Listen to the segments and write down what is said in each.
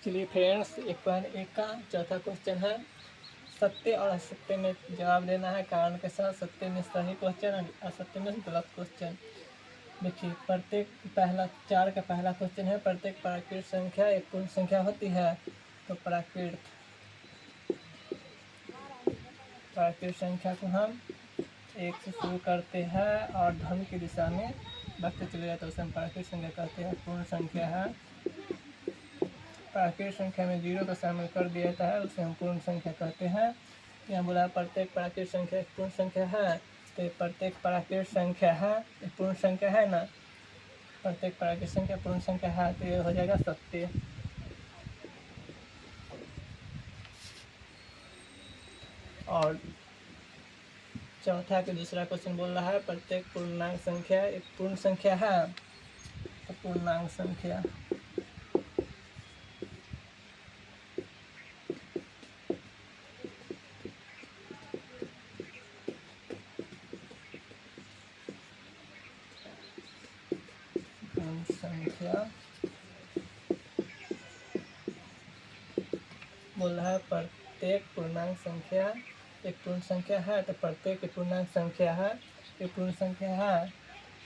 चलिए फ्रेंड्स, 1.1 का चौथा क्वेश्चन है। सत्य और असत्य में जवाब देना है कारण के साथ। सत्य में सही क्वेश्चन और असत्य में गलत क्वेश्चन। देखिए, प्रत्येक पहला 4 का पहला क्वेश्चन है, प्रत्येक प्राकृत संख्या एक पूर्ण संख्या होती है। तो प्राकृत संख्या को हम 1 से शुरू करते हैं और धन की दिशा में बढ़ते चले जाते हैं, उसे हम प्राकृत संख्या कहते हैं। पूर्ण संख्या है, प्राकृत संख्या में 0 का शामिल कर दिया जाता है, उसे हम पूर्ण संख्या कहते हैं। यहाँ बोला प्रत्येक प्राकृत संख्या एक पूर्ण संख्या है, तो प्रत्येक प्राकृत संख्या है एक पूर्ण संख्या है ना। प्रत्येक प्राकृत संख्या पूर्ण संख्या है, तो ये हो जाएगा सत्य। और चौथा के दूसरा क्वेश्चन बोल रहा है प्रत्येक पूर्णांक संख्या एक पूर्ण संख्या है। तो पूर्णांक संख्या बोल रहा है प्रत्येक पूर्णांक संख्या एक पूर्ण संख्या है। तो प्रत्येक पूर्णांक संख्या है एक पूर्ण संख्या है।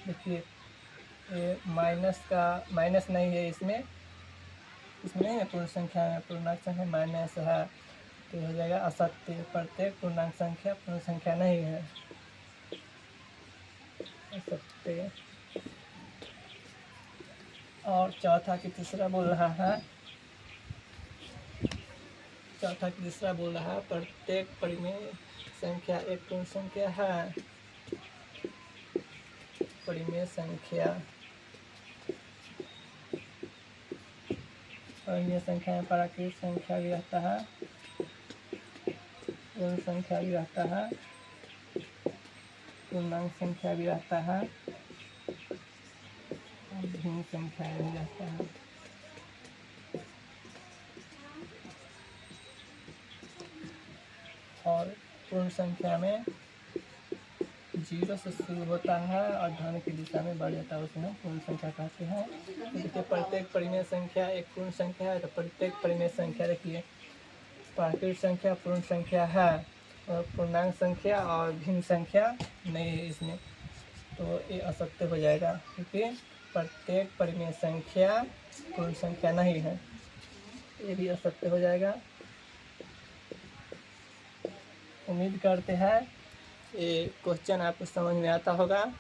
देखिए, ये माइनस नहीं है, इसमें नहीं है पूर्ण संख्या में, पूर्णांक संख्या माइनस है, तो हो जाएगा असत्य। प्रत्येक पूर्णांक संख्या पूर्ण संख्या नहीं है, असत्य। और चौथा की तीसरा बोल रहा है प्रत्येक परिमेय संख्या एक पूर्ण संख्या है। परिमेय संख्या में प्राकृत संख्या भी रहता है, पूर्ण संख्या भी रहता है, पूर्णांक संख्या भी रहता है और भिन्न संख्या भी रहता है। और पूर्ण संख्या में 0 से शुरू होता है और धन की दिशा में बढ़ जाता है, उसे हम पूर्ण संख्या कहते हैं। तो देखिए, प्रत्येक परिमेय संख्या एक पूर्ण संख्या है। तो प्रत्येक परिमेय संख्या, देखिए, प्राकृत संख्या पूर्ण संख्या है और पूर्णांक संख्या और भिन्न संख्या नहीं है इसमें, तो ये असत्य हो जाएगा, क्योंकि प्रत्येक परिमेय संख्या पूर्ण संख्या नहीं है, ये भी असत्य हो जाएगा। उम्मीद करते हैं ये क्वेश्चन आपको समझ में आता होगा।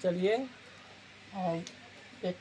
चलिए, और एक